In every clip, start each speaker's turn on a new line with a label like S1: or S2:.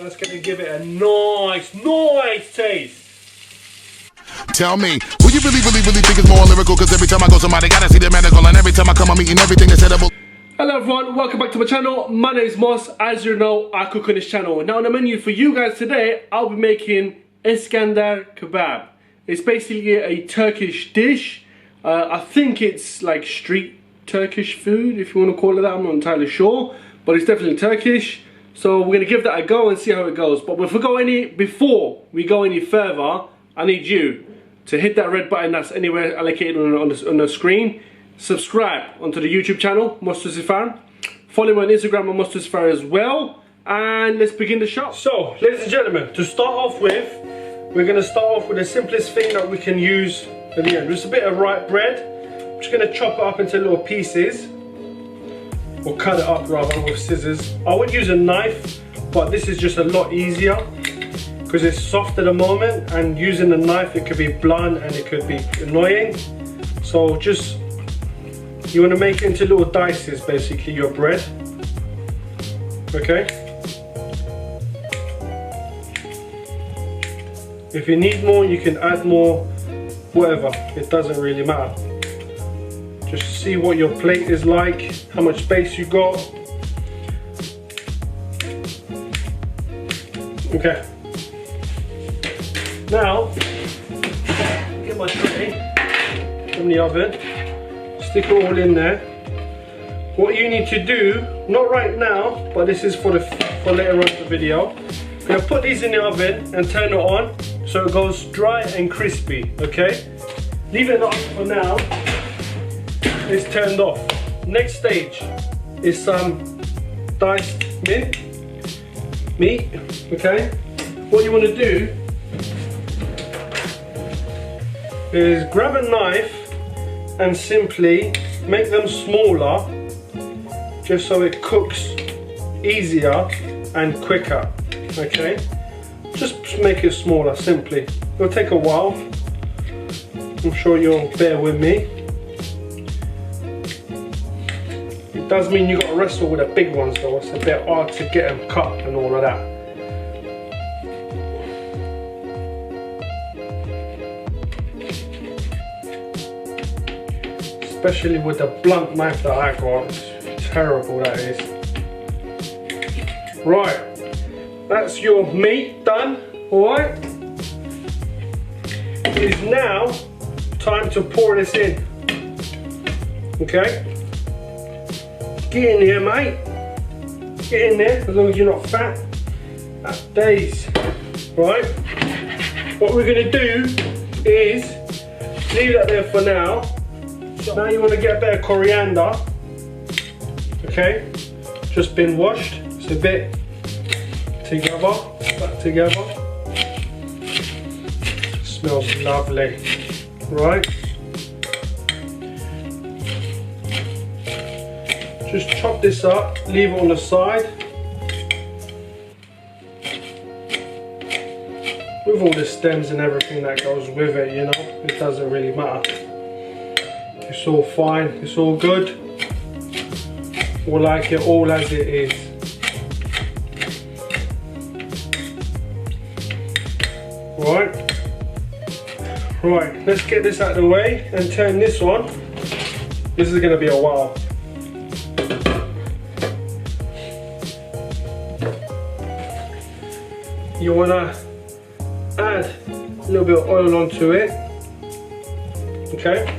S1: That's going to give it a nice taste.
S2: Tell me, will you really think it's more lyrical? Cause every time I go somebody gotta see the medical, and every time I come I'm eating everything that's edible.
S1: Hello everyone, welcome back to my channel. My name is Mos. As you know, I cook on this channel. Now on the menu for you guys today, I'll be making Iskendar Kebab. It's basically a Turkish dish. I think it's like street Turkish food, if you want to call it that. I'm not entirely sure, but it's definitely Turkish. So we're gonna give that a go and see how it goes. But before we go any further, I need you to hit that red button that's anywhere allocated on the screen. Subscribe onto the YouTube channel, MosToosifar. Follow me on Instagram on MosToosifar as well. And let's begin the shop. So, ladies and gentlemen, to start off with, we're going to start off with the simplest thing that we can use at the end. Just a bit of white bread. I'm just going to chop it up into little pieces. Or cut it up rather with scissors. I would use a knife, but this is just a lot easier because it's soft at the moment, and using a knife it could be blunt and it could be annoying. So just, you want to make it into little dices, basically, your bread. Okay? If you need more, you can add more, whatever, it doesn't really matter. Just see what your plate is like, how much space you got. Okay. Now, get my tray from the oven, stick it all in there. What you need to do, not right now, but this is for later on in the video. I'm gonna put these in the oven and turn it on so it goes dry and crispy. Okay, leave it on for now. It's turned off. Next stage is some diced meat. Okay, what you want to do is grab a knife and simply make them smaller, just so it cooks easier and quicker. Okay, just make it smaller simply. It'll take a while, I'm sure you'll bear with me. It does mean you got to wrestle with the big ones though. It's a bit hard to get them cut and all of that. Especially with the blunt knife that I got, it's terrible, that is. Right, that's your meat done, alright? It is now time to pour this in. Okay? Get in here, mate. Get in there, as long as you're not fat. That's days. Right? What we're gonna do is leave that there for now. Now you want to get a bit of coriander. Okay? Just been washed. It's a bit together, back together. Smells lovely. Right? Just chop this up, leave it on the side. With all the stems and everything that goes with it, you know, it doesn't really matter. It's all fine, it's all good. We'll like it all as it is. Right, let's get this out of the way and turn this on. This is going to be a while. You want to add a little bit of oil onto it. Okay.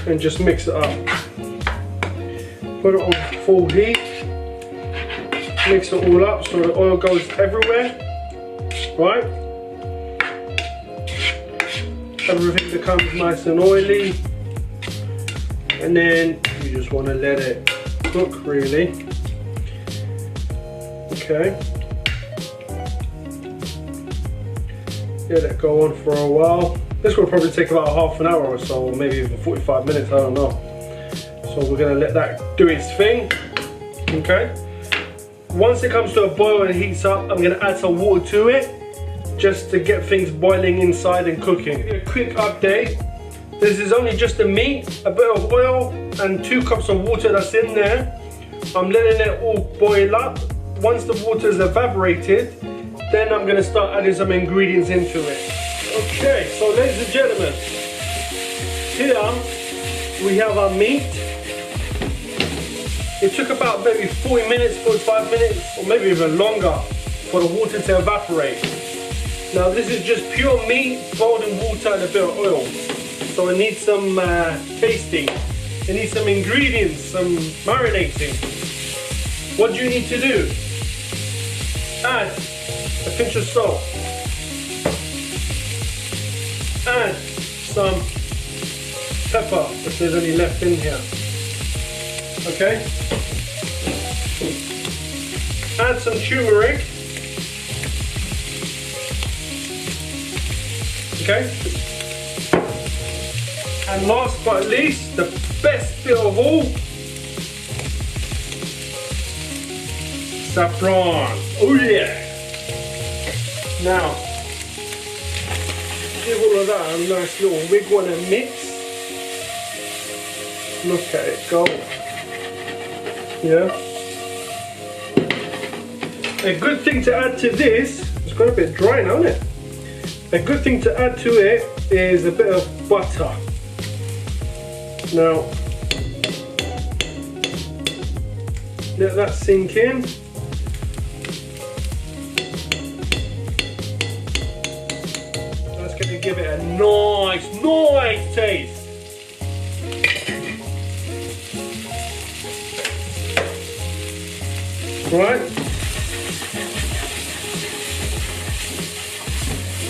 S1: And just mix it up. Put it on full heat. Mix it all up so the oil goes everywhere. Right? Everything becomes nice and oily. And then you just want to let it cook really. Okay. Let it go on for a while. This will probably take about half an hour or so, or maybe even 45 minutes, I don't know. So we're gonna let that do its thing, okay? Once it comes to a boil and heats up, I'm gonna add some water to it, just to get things boiling inside and cooking. A quick update, This is only just the meat, a bit of oil, and 2 cups of water that's in there. I'm letting it all boil up. Once the water is evaporated, then I'm gonna start adding some ingredients into it. Okay, so ladies and gentlemen, here we have our meat. It took about maybe 40 minutes, 45 minutes, or maybe even longer for the water to evaporate. Now this is just pure meat, boiled in water and a bit of oil. So it needs some tasting. It needs some ingredients, some marinating. What do you need to do? Add a pinch of salt. Add some pepper, if there's any left in here. Okay? Add some turmeric. Okay? And last but not least, the best bit of all, saffron. Oh yeah! Now, give all of that a nice little wiggle and a mix. Look at it go. Yeah. A good thing to add to this, it's got a bit dry now, isn't it? A good thing to add to it is a bit of butter. Now, let that sink in. That's going to give it a nice taste. Right?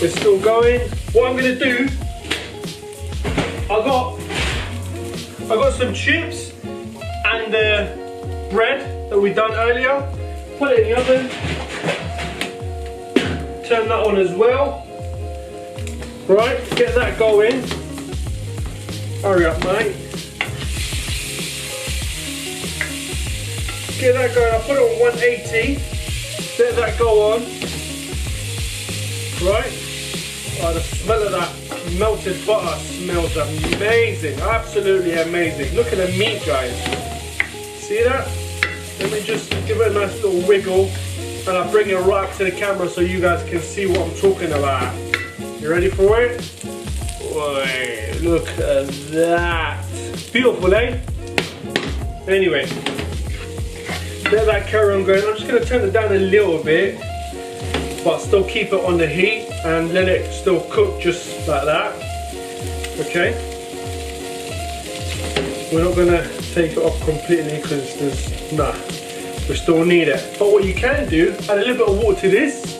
S1: It's still going. What I'm going to do, I got some chips and the bread that we done earlier. Put it in the oven. Turn that on as well. Right, get that going. Hurry up, mate. Get that going. I put it on 180. Let that go on. Right. Oh, the smell of that melted butter smells amazing, absolutely amazing. Look at the meat, guys. See that? Let me just give it a nice little wiggle and I'll bring it right up to the camera so you guys can see what I'm talking about. You ready for it? Boy, look at that. Beautiful, eh? Anyway, let that carry on going. I'm just going to turn it down a little bit, but still keep it on the heat and let it still cook just like that. Okay, we're not gonna take it off completely because we still need it. But what you can do, add a little bit of water to this.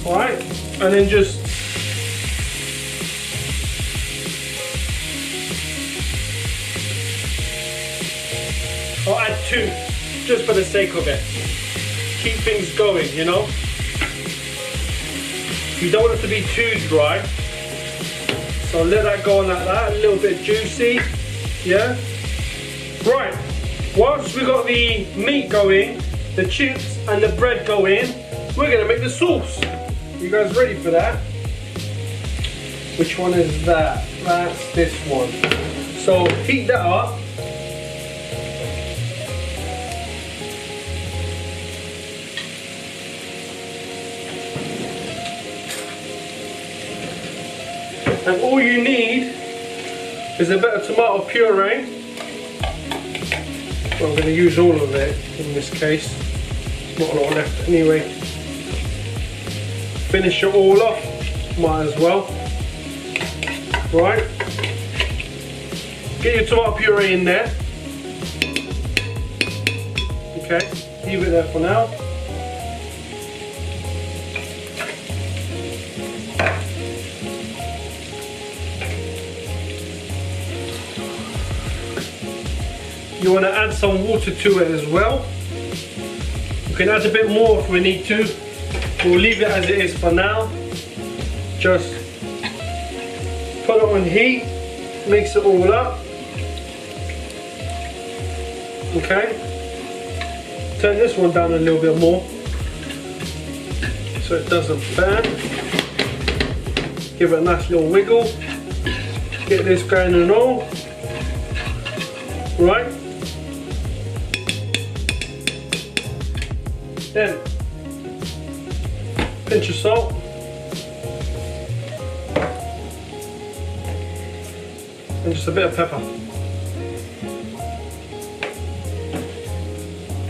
S1: Alright, and then just I'll add 2 just for the sake of it. Keep things going, you know. You don't want it to be too dry. So let that go on like that, a little bit juicy. Yeah? Right. Once we got the meat going, the chips and the bread going, we're gonna make the sauce. You guys ready for that? Which one is that? That's this one. So heat that up. And all you need is a bit of tomato puree. Well, I'm going to use all of it in this case. Not a lot left anyway. Finish it all off, might as well. Right. Get your tomato puree in there. Okay, leave it there for now. You want to add some water to it as well. You can add a bit more if we need to. We'll leave it as it is for now. Just put it on heat, mix it all up. Okay. Turn this one down a little bit more. so it doesn't burn. Give it a nice little wiggle. Get this going and all. Right. Then pinch of salt. And just a bit of pepper.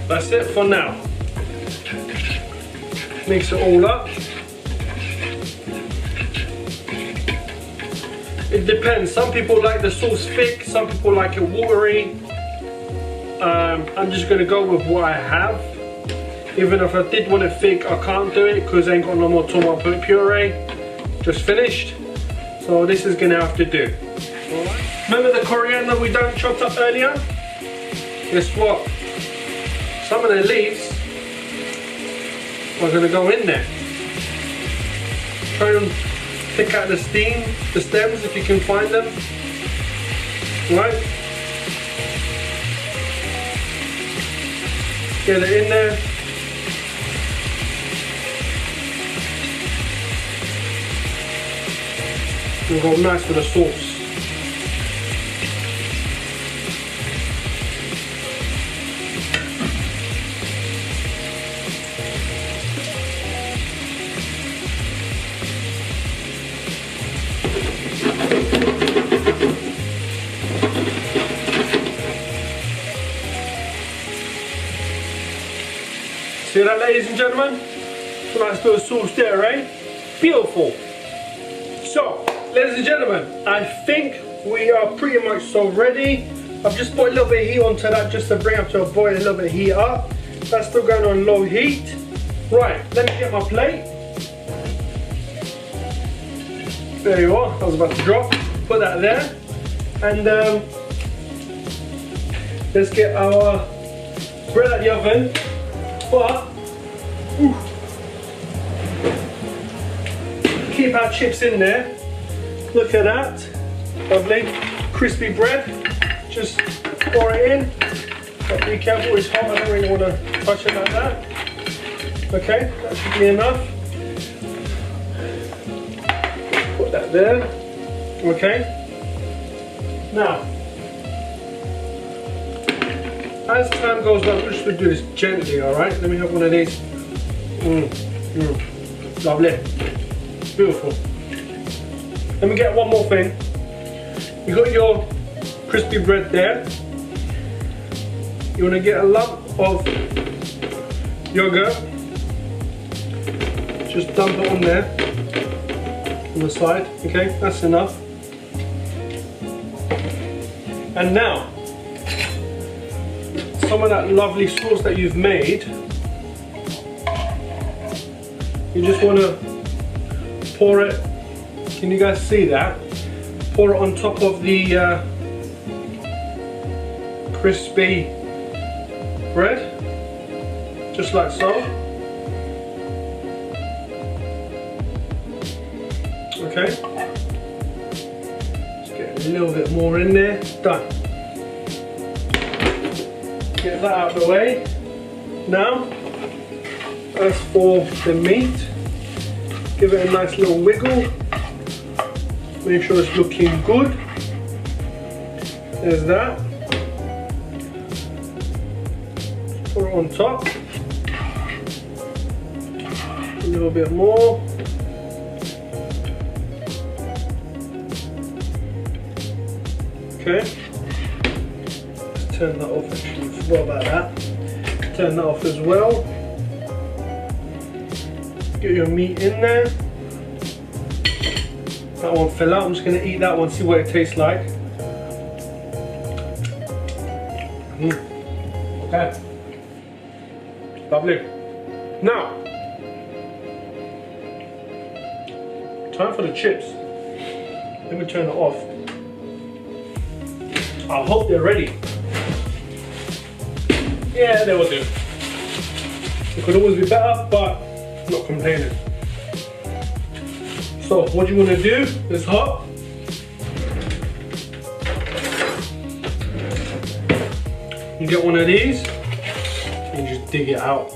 S1: That's it for now. Mix it all up. It depends. Some people like the sauce thick, some people like it watery. I'm just gonna go with what I have. Even if I did want it thick, I can't do it because I ain't got no more tomato puree. Just finished. So this is gonna have to do. Remember the coriander we done chopped up earlier? Guess what? Some of the leaves are going to go in there. Try and pick out the stems if you can find them. Right? Get it in there. It'll go nice with the sauce. See that, ladies and gentlemen? It's a nice little sauce there, eh? Beautiful. So, ladies and gentlemen, I think we are pretty much so ready. I've just put a little bit of heat onto that just to bring up to a boil, a little bit of heat up. That's still going on low heat. Right, let me get my plate. There you are, I was about to drop. Put that there. And let's get our bread at the oven. But keep our chips in there. Look at that, lovely crispy bread. Just pour it in. But be careful, it's hot. I don't really want to touch it like that. Okay, that should be enough. Put that there. Okay. Now, as time goes on, we're just going to do this gently, alright? Let me have one of these. Lovely. Beautiful. Let me get one more thing. You got your crispy bread there. You want to get a lump of yogurt. Just dump it on there. On the side. Okay, that's enough. And now, some of that lovely sauce that you've made, you just want to pour it, can you guys see that? Pour it on top of the crispy bread, just like so. Okay, just get a little bit more in there, done. Get that out of the way. Now, as for the meat, give it a nice little wiggle. Make sure it's looking good. There's that. Put it on top. A little bit more. Okay. Turn that off, actually, forgot about that. Turn that off as well. Get your meat in there. That one fell out. I'm just going to eat that one, see what it tastes like. Okay. Lovely. Now, time for the chips. Let me turn it off. I hope they're ready. Yeah, they will do. It could always be better, but I'm not complaining. So, what you want to do is hot. You get one of these and just dig it out.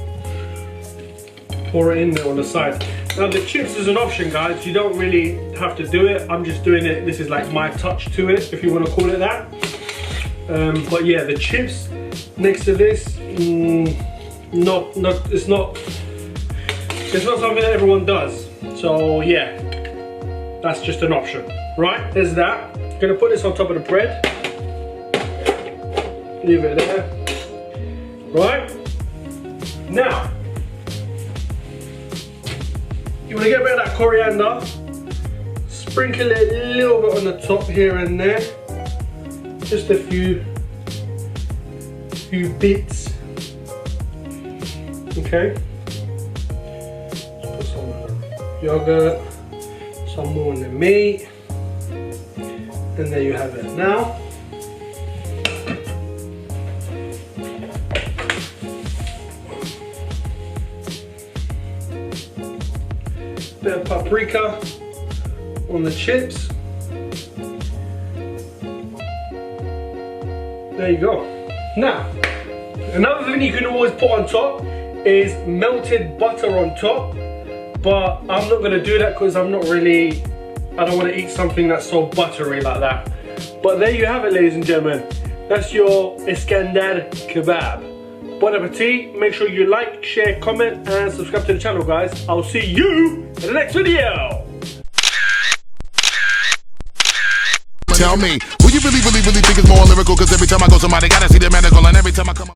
S1: pour it in there on the side. Now the chips is an option, guys. You don't really have to do it. I'm just doing it. This is like my touch to it, if you want to call it that. But yeah, the chips next to this, it's not something that everyone does. So yeah, that's just an option, right? There's that. I'm gonna put this on top of the bread. Leave it there. Right? Now, you want to get a bit of that coriander, sprinkle it a little bit on the top here and there, just a few bits. Okay. Just put some of the yogurt, some more in the meat, and there you have it. Now, bit of paprika on the chips. There you go. Now, another thing you can always put on top is melted butter on top, but I'm not gonna do that because I don't want to eat something that's so buttery like that. But there you have it, ladies and gentlemen. That's your Iskendar Kebab. Bon appetit, make sure you like, share, comment and subscribe to the channel, guys. I'll see you in the next video.
S2: Tell me, who you really think is more lyrical? Cause every time I go somebody gotta see the medical, and every time I come